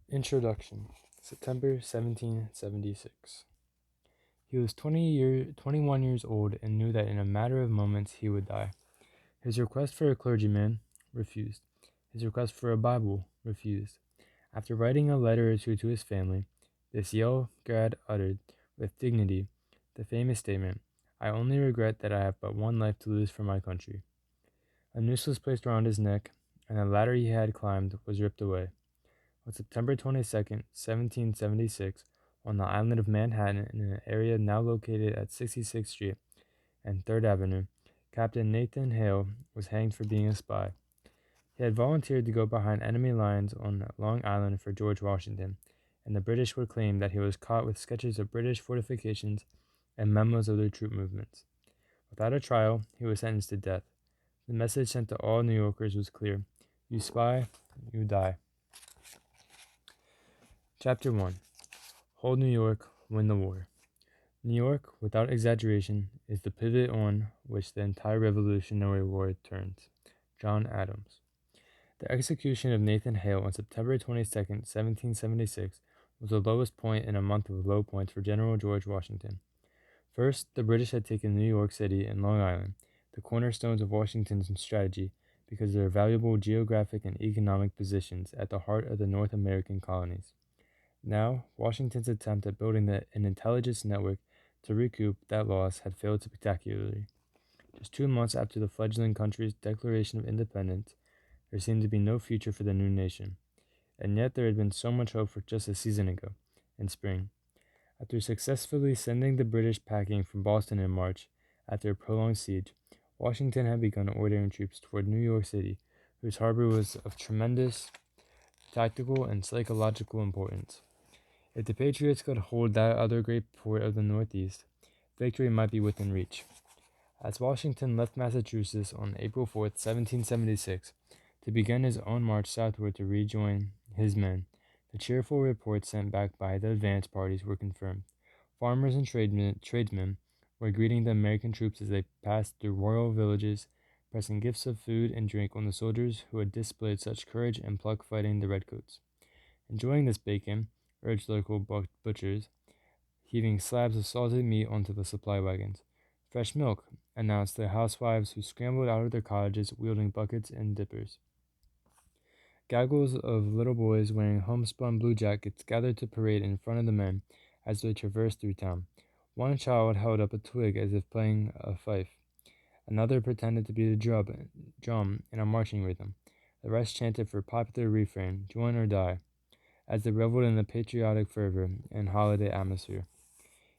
Introduction. September 1776. He was 21 years old and knew that in a matter of moments he would die. His request for a clergyman refused. His request for a Bible refused. After writing a letter or two to his family, this Yale grad uttered, with dignity, the famous statement, "I only regret that I have but one life to lose for my country." A noose was placed around his neck, and the ladder he had climbed was ripped away. On September 22nd, 1776, on the island of Manhattan in an area now located at 66th Street and 3rd Avenue, Captain Nathan Hale was hanged for being a spy. He had volunteered to go behind enemy lines on Long Island for George Washington, and the British would claim that he was caught with sketches of British fortifications and memos of their troop movements. Without a trial, he was sentenced to death. The message sent to all New Yorkers was clear: you spy, you die. Chapter 1. Hold New York, win the war. New York, without exaggeration, is the pivot on which the entire Revolutionary War turns. John Adams. The execution of Nathan Hale on September 22nd, 1776, was the lowest point in a month of low points for General George Washington. First, the British had taken New York City and Long Island, the cornerstones of Washington's strategy, because of their valuable geographic and economic positions at the heart of the North American colonies. Now, Washington's attempt at building an intelligence network to recoup that loss had failed spectacularly. Just 2 months after the fledgling country's declaration of independence, there seemed to be no future for the new nation. And yet there had been so much hope for just a season ago, in spring. After successfully sending the British packing from Boston in March, after a prolonged siege, Washington had begun ordering troops toward New York City, whose harbor was of tremendous tactical and psychological importance. If the Patriots could hold that other great port of the Northeast, victory might be within reach. As Washington left Massachusetts on April 4th, 1776, to begin his own march southward to rejoin his men, the cheerful reports sent back by the advance parties were confirmed. Farmers and tradesmen were greeting the American troops as they passed through royal villages, pressing gifts of food and drink on the soldiers who had displayed such courage and pluck fighting the redcoats. Enjoying this bacon, urged local butchers, heaving slabs of salted meat onto the supply wagons. Fresh milk, announced the housewives who scrambled out of their cottages wielding buckets and dippers. Gaggles of little boys wearing homespun blue jackets gathered to parade in front of the men as they traversed through town. One child held up a twig as if playing a fife. Another pretended to be the drum in a marching rhythm. The rest chanted for popular refrain, "Join or die," as they reveled in the patriotic fervor and holiday atmosphere.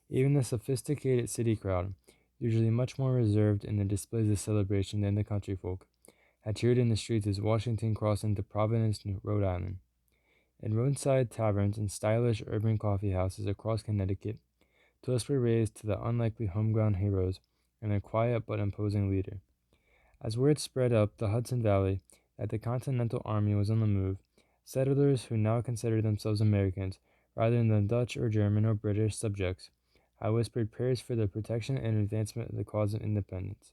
Even the sophisticated city crowd, usually much more reserved in the displays of celebration than the country folk, had cheered in the streets as Washington crossed into Providence, Rhode Island. In roadside taverns and stylish urban coffee houses across Connecticut, toasts were raised to the unlikely homegrown heroes and their quiet but imposing leader. As word spread up the Hudson Valley that the Continental Army was on the move, settlers who now considered themselves Americans rather than Dutch or German or British subjects had whispered prayers for the protection and advancement of the cause of independence.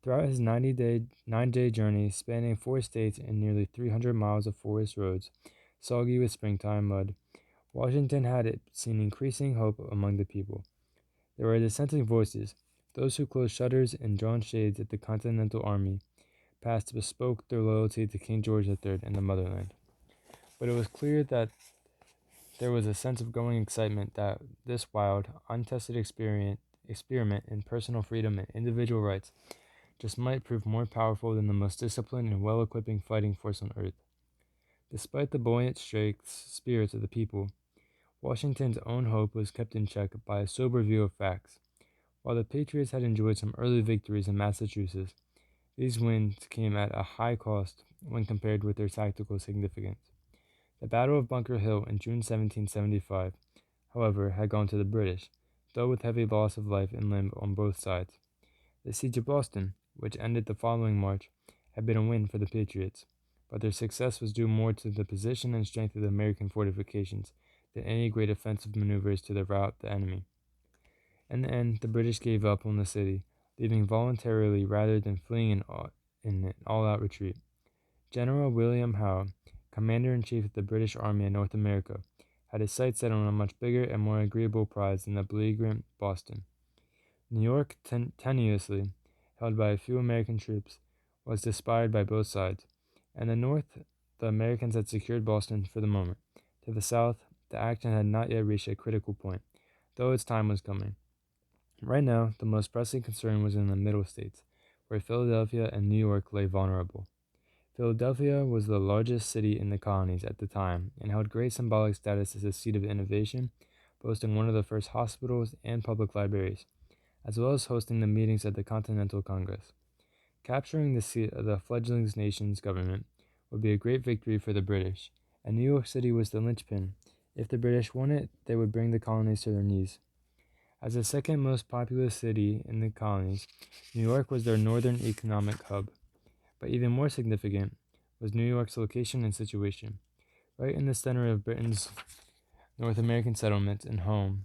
Throughout his 9-day journey, spanning 4 states and nearly 300 miles of forest roads, soggy with springtime mud, Washington had seen increasing hope among the people. There were dissenting voices. Those who closed shutters and drawn shades at the Continental Army passed bespoke their loyalty to King George III and the motherland. But it was clear that there was a sense of growing excitement that this wild, untested experiment in personal freedom and individual rights just might prove more powerful than the most disciplined and well-equipped fighting force on earth. Despite the buoyant spirits of the people, Washington's own hope was kept in check by a sober view of facts. While the Patriots had enjoyed some early victories in Massachusetts, these wins came at a high cost when compared with their tactical significance. The Battle of Bunker Hill in June 1775, however, had gone to the British, though with heavy loss of life and limb on both sides. The Siege of Boston, which ended the following March, had been a win for the Patriots, but their success was due more to the position and strength of the American fortifications than any great offensive maneuvers to rout the enemy. In the end, the British gave up on the city, leaving voluntarily rather than fleeing in an all-out retreat. General William Howe, commander-in-chief of the British Army in North America, had his sights set on a much bigger and more agreeable prize than the belligerent Boston. New York, tenuously held by a few American troops, was despised by both sides. In the north, the Americans had secured Boston for the moment. To the south, the action had not yet reached a critical point, though its time was coming. Right now, the most pressing concern was in the Middle States, where Philadelphia and New York lay vulnerable. Philadelphia was the largest city in the colonies at the time and held great symbolic status as a seat of innovation, boasting one of the first hospitals and public libraries, as well as hosting the meetings of the Continental Congress. Capturing the seat of the fledgling nation's government would be a great victory for the British, and New York City was the linchpin. If the British won it, they would bring the colonies to their knees. As the second most populous city in the colonies, New York was their northern economic hub. But even more significant was New York's location and situation, right in the center of Britain's North American settlements and home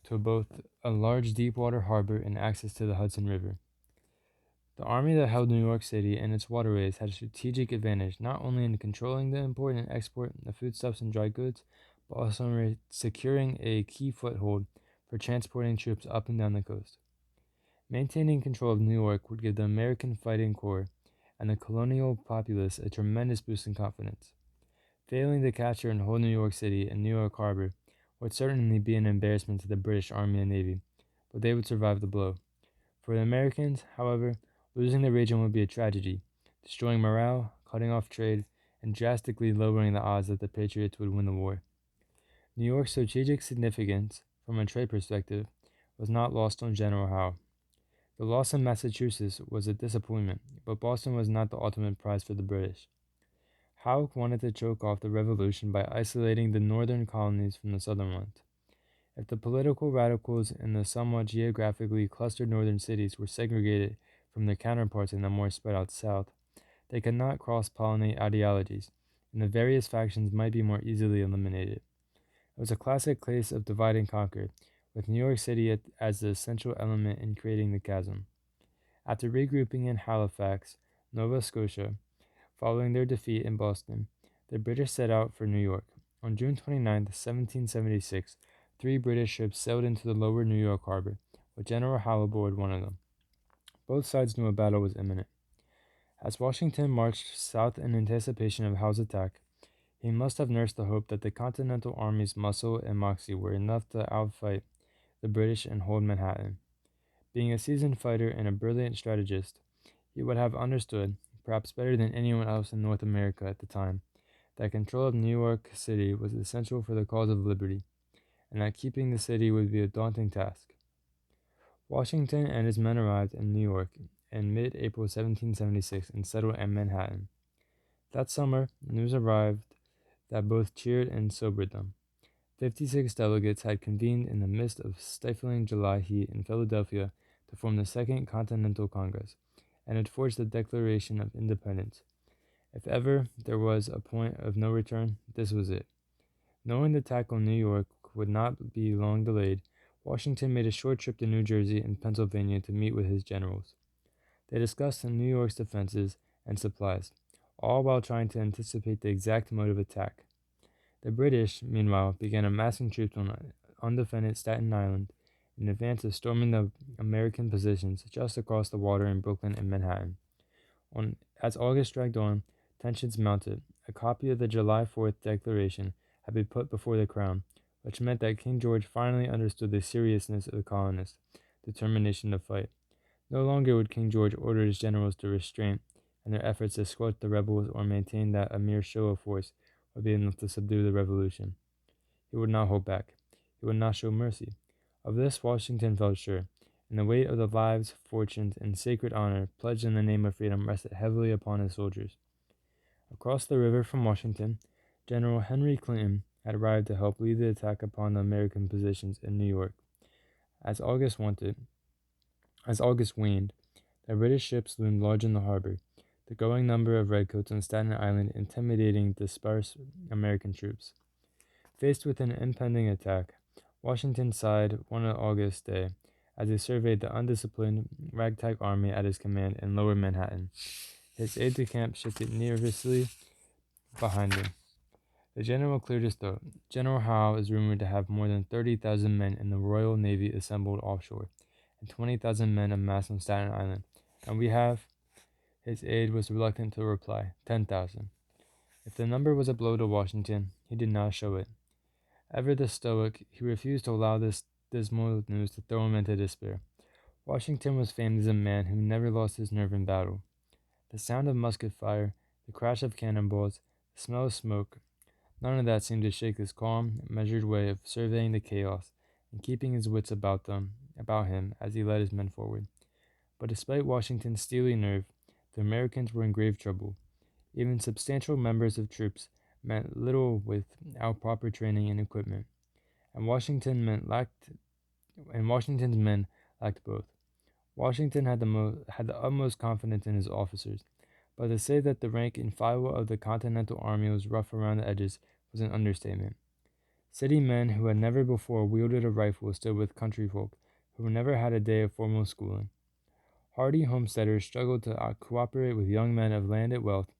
to both a large deep-water harbor and access to the Hudson River. The army that held New York City and its waterways had a strategic advantage not only in controlling the import and export of foodstuffs and dry goods, but also in securing a key foothold for transporting troops up and down the coast. Maintaining control of New York would give the American Fighting Corps and the colonial populace a tremendous boost in confidence. Failing to capture and hold New York City and New York Harbor would certainly be an embarrassment to the British Army and Navy, but they would survive the blow. For the Americans, however, losing the region would be a tragedy, destroying morale, cutting off trade, and drastically lowering the odds that the Patriots would win the war. New York's strategic significance, from a trade perspective, was not lost on General Howe. The loss in Massachusetts was a disappointment, but Boston was not the ultimate prize for the British. Howe wanted to choke off the revolution by isolating the northern colonies from the southern ones. If the political radicals in the somewhat geographically clustered northern cities were segregated from their counterparts in the more spread out south, they could not cross-pollinate ideologies, and the various factions might be more easily eliminated. It was a classic case of divide and conquer, with New York City as the central element in creating the chasm. After regrouping in Halifax, Nova Scotia, following their defeat in Boston, the British set out for New York. On June 29, 1776, 3 British ships sailed into the lower New York harbor, with General Howe aboard one of them. Both sides knew a battle was imminent. As Washington marched south in anticipation of Howe's attack, he must have nursed the hope that the Continental Army's muscle and moxie were enough to outfight the British and hold Manhattan. Being a seasoned fighter and a brilliant strategist, he would have understood, perhaps better than anyone else in North America at the time, that control of New York City was essential for the cause of liberty, and that keeping the city would be a daunting task. Washington and his men arrived in New York in mid-April 1776 and settled in Manhattan. That summer, news arrived that both cheered and sobered them. 56 delegates had convened in the midst of stifling July heat in Philadelphia to form the Second Continental Congress, and had forged the Declaration of Independence. If ever there was a point of no return, this was it. Knowing the attack on New York would not be long delayed, Washington made a short trip to New Jersey and Pennsylvania to meet with his generals. They discussed New York's defenses and supplies, all while trying to anticipate the exact mode of attack. The British, meanwhile, began amassing troops on undefended Staten Island in advance of storming the American positions just across the water in Brooklyn and Manhattan. As August dragged on, tensions mounted. A copy of the July 4th Declaration had been put before the Crown, which meant that King George finally understood the seriousness of the colonists' determination to fight. No longer would King George order his generals to restraint in their efforts to squelch the rebels or maintain that a mere show of force would be enough to subdue the revolution. He would not hold back. He would not show mercy. Of this Washington felt sure, and the weight of the lives, fortunes, and sacred honor pledged in the name of freedom rested heavily upon his soldiers. Across the river from Washington, General Henry Clinton had arrived to help lead the attack upon the American positions in New York. As August waned, the British ships loomed large in the harbor, the growing number of redcoats on Staten Island intimidating dispersed American troops. Faced with an impending attack, Washington sighed one August day as he surveyed the undisciplined, ragtag army at his command in lower Manhattan. His aide-de-camp shifted nervously behind him. The general cleared his throat. General Howe is rumored to have more than 30,000 men in the Royal Navy assembled offshore, and 20,000 men amassed on Staten Island. And we have. His aide was reluctant to reply. 10,000. If the number was a blow to Washington, he did not show it. Ever the stoic, he refused to allow this dismal news to throw him into despair. Washington was famed as a man who never lost his nerve in battle. The sound of musket fire, the crash of cannonballs, the smell of smoke, none of that seemed to shake his calm, measured way of surveying the chaos and keeping his wits about him as he led his men forward. But despite Washington's steely nerve, the Americans were in grave trouble. Even substantial members of troops meant little without proper training and equipment, and Washington's men lacked both. Washington had the utmost confidence in his officers, but to say that the rank and file of the Continental Army was rough around the edges was an understatement. City men who had never before wielded a rifle stood with country folk who had never had a day of formal schooling. Hardy homesteaders struggled to cooperate with young men of landed wealth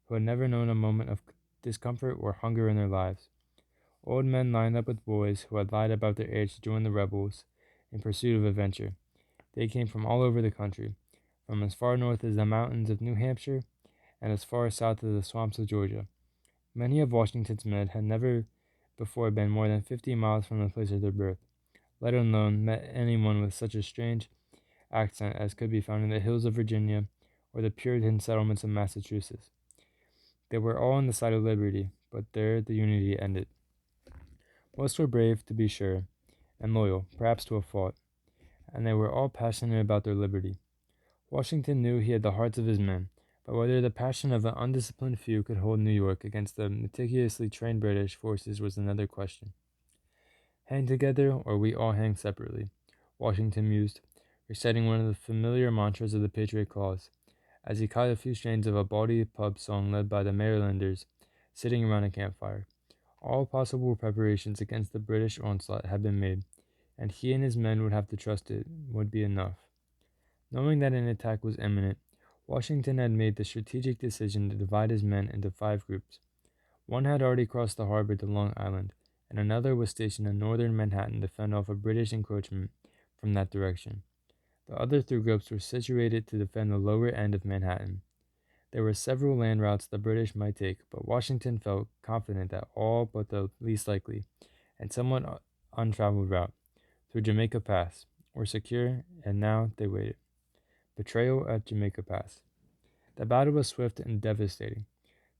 who had never known a moment of discomfort or hunger in their lives. Old men lined up with boys who had lied about their age to join the rebels in pursuit of adventure. They came from all over the country, from as far north as the mountains of New Hampshire and as far south as the swamps of Georgia. Many of Washington's men had never before been more than 50 miles from the place of their birth, let alone met anyone with such a strange accent as could be found in the hills of Virginia or the Puritan settlements of Massachusetts. They were all on the side of liberty, but there the unity ended. Most were brave, to be sure, and loyal, perhaps to a fault, and they were all passionate about their liberty. Washington knew he had the hearts of his men, but whether the passion of an undisciplined few could hold New York against the meticulously trained British forces was another question. Hang together, or we all hang separately, Washington mused, reciting one of the familiar mantras of the Patriot cause, as he caught a few strains of a bawdy pub song led by the Marylanders sitting around a campfire. All possible preparations against the British onslaught had been made, and he and his men would have to trust it would be enough. Knowing that an attack was imminent, Washington had made the strategic decision to divide his men into 5 groups. One had already crossed the harbor to Long Island, and another was stationed in northern Manhattan to fend off a British encroachment from that direction. The other 3 groups were situated to defend the lower end of Manhattan. There were several land routes the British might take, but Washington felt confident that all but the least likely, and somewhat untraveled route, through Jamaica Pass, were secure, and now they waited. Betrayal at Jamaica Pass. The battle was swift and devastating.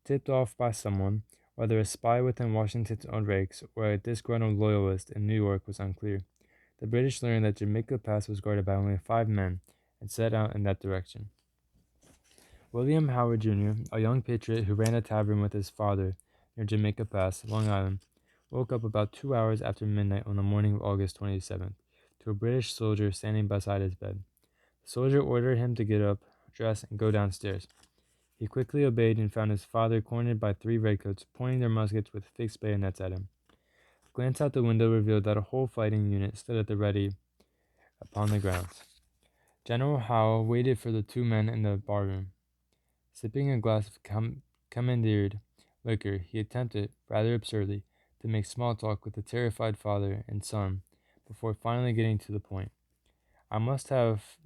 Tipped off by someone, whether a spy within Washington's own ranks or a disgruntled loyalist in New York was unclear. The British learned that Jamaica Pass was guarded by only 5 men and set out in that direction. William Howard Jr., a young patriot who ran a tavern with his father near Jamaica Pass, Long Island, woke up about 2 hours after midnight on the morning of August 27th to a British soldier standing beside his bed. The soldier ordered him to get up, dress, and go downstairs. He quickly obeyed and found his father cornered by 3 redcoats pointing their muskets with fixed bayonets at him. A glance out the window revealed that a whole fighting unit stood at the ready upon the grounds. General Howe waited for the 2 men in the barroom. Sipping a glass of commandeered liquor, he attempted, rather absurdly, to make small talk with the terrified father and son before finally getting to the point. "I must have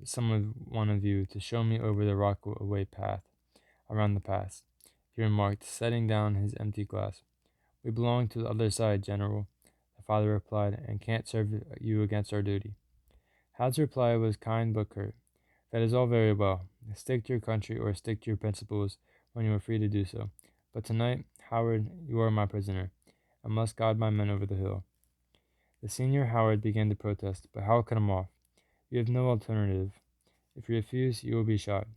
one of you to show me over the rockaway path around the pass," he remarked, setting down his empty glass. "We belong to the other side, General," the father replied, "and can't serve you against our duty." Howe's reply was kind but curt. "That is all very well. Stick to your country or stick to your principles when you are free to do so. But tonight, Howard, you are my prisoner, and must guide my men over the hill." The senior Howard began to protest, but Howe cut him off. "You have no alternative. If you refuse, you will be shot."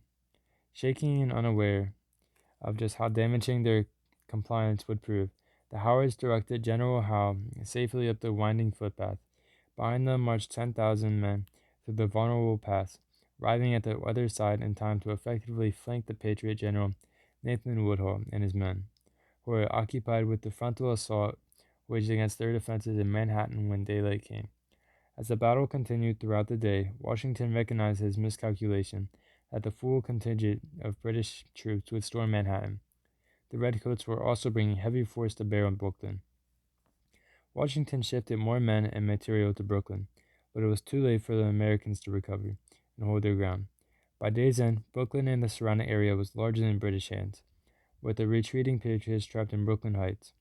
Shaking and unaware of just how damaging their compliance would prove, the Howards directed General Howe safely up the winding footpath. Behind them marched 10,000 men through the vulnerable pass, arriving at the other side in time to effectively flank the Patriot General Nathan Woodhull and his men, who were occupied with the frontal assault waged against their defenses in Manhattan when daylight came. As the battle continued throughout the day, Washington recognized his miscalculation that the full contingent of British troops would storm Manhattan. the Redcoats were also bringing heavy force to bear on Brooklyn. Washington shifted more men and material to Brooklyn, but it was too late for the Americans to recover and hold their ground. By day's end, Brooklyn and the surrounding area was largely in British hands, with the retreating Patriots trapped in Brooklyn Heights.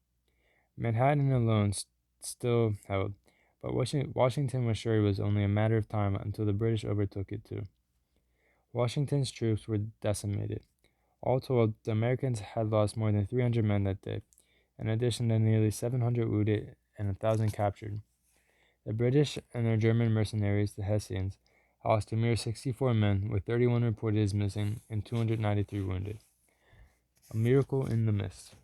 Manhattan alone still held, but Washington was sure it was only a matter of time until the British overtook it too. Washington's troops were decimated. All told, the Americans had lost more than 300 men that day, in addition to nearly 700 wounded and 1,000 captured. The British and their German mercenaries, the Hessians, lost a mere 64 men, with 31 reported as missing and 293 wounded. A miracle in the mist.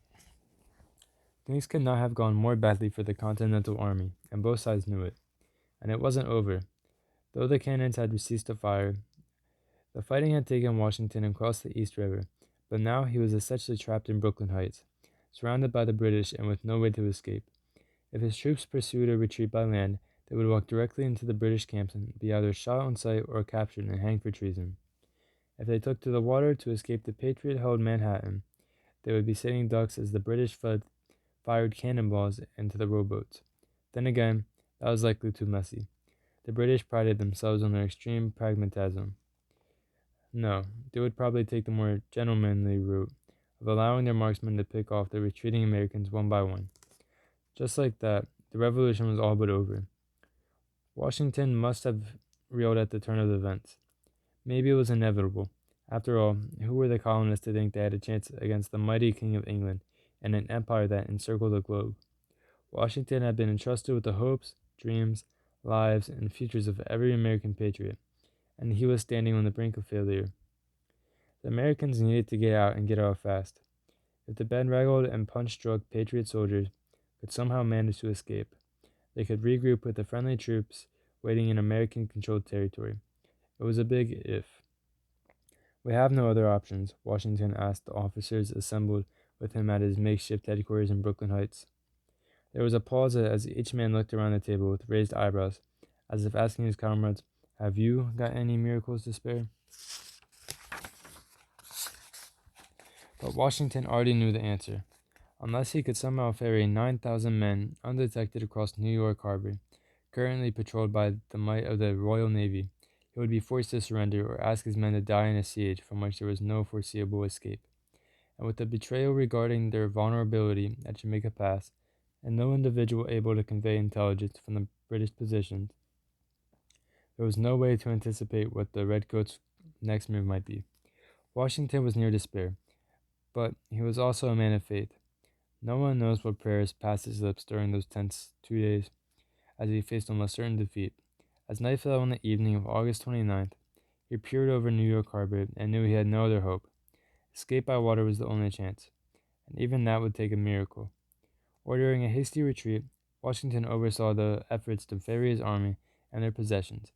Things could not have gone more badly for the Continental Army, and both sides knew it. And it wasn't over. Though the cannons had ceased to fire, the fighting had taken Washington across the East River, but now he was essentially trapped in Brooklyn Heights, surrounded by the British and with no way to escape. If his troops pursued a retreat by land, they would walk directly into the British camps and be either shot on sight or captured and hanged for treason. If they took to the water to escape the Patriot-held Manhattan, they would be sitting ducks as the British fired cannonballs into the rowboats. Then again, that was likely too messy. The British prided themselves on their extreme pragmatism. No, they would probably take the more gentlemanly route of allowing their marksmen to pick off the retreating Americans one by one. Just like that, the revolution was all but over. Washington must have reeled at the turn of events. Maybe it was inevitable. After all, who were the colonists to think they had a chance against the mighty King of England and an empire that encircled the globe? Washington had been entrusted with the hopes, dreams, lives, and futures of every American patriot, and he was standing on the brink of failure. The Americans needed to get out and get out fast. If the bedraggled and punch-struck Patriot soldiers could somehow manage to escape, they could regroup with the friendly troops waiting in American-controlled territory. It was a big if. "We have no other options," Washington asked the officers assembled with him at his makeshift headquarters in Brooklyn Heights. There was a pause as each man looked around the table with raised eyebrows, as if asking his comrades, "Have you got any miracles to spare?" But Washington already knew the answer. Unless he could somehow ferry 9,000 men undetected across New York Harbor, currently patrolled by the might of the Royal Navy, he would be forced to surrender or ask his men to die in a siege from which there was no foreseeable escape. And with the betrayal regarding their vulnerability at Jamaica Pass, and no individual able to convey intelligence from the British positions, there was no way to anticipate what the Redcoats' next move might be. Washington was near despair, but he was also a man of faith. No one knows what prayers passed his lips during those tense 2 days, as he faced almost certain defeat. As night fell on the evening of August 29th, he peered over New York Harbor and knew he had no other hope. Escape by water was the only chance, and even that would take a miracle. Ordering a hasty retreat, Washington oversaw the efforts to ferry his army and their possessions,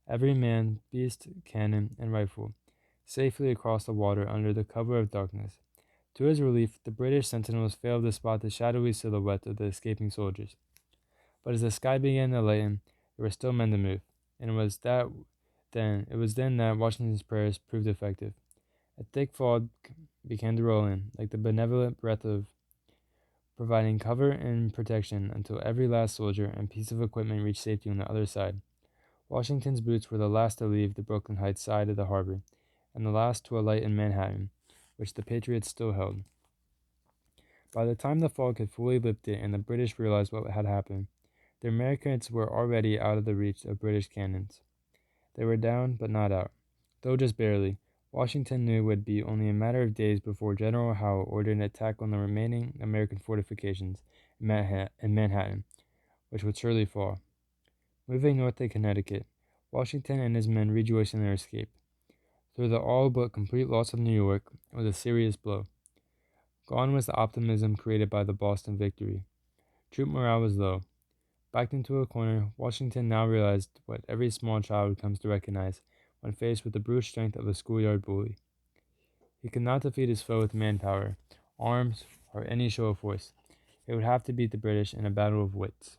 every man, beast, cannon, and rifle, safely across the water under the cover of darkness. To his relief, the British sentinels failed to spot the shadowy silhouette of the escaping soldiers. But as the sky began to lighten, there were still men to move, and it was then that Washington's prayers proved effective. A thick fog began to roll in, like the benevolent breath of providing cover and protection until every last soldier and piece of equipment reached safety on the other side. Washington's boots were the last to leave the Brooklyn Heights side of the harbor, and the last to alight in Manhattan, which the Patriots still held. By the time the fog had fully lifted and the British realized what had happened, the Americans were already out of the reach of British cannons. They were down, but not out. Though just barely, Washington knew it would be only a matter of days before General Howe ordered an attack on the remaining American fortifications in Manhattan, which would surely fall. Moving north to Connecticut, Washington and his men rejoiced in their escape. Though the all but complete loss of New York was a serious blow. Gone was the optimism created by the Boston victory. Troop morale was low. Backed into a corner, Washington now realized what every small child comes to recognize when faced with the brute strength of a schoolyard bully. He could not defeat his foe with manpower, arms, or any show of force. It would have to beat the British in a battle of wits.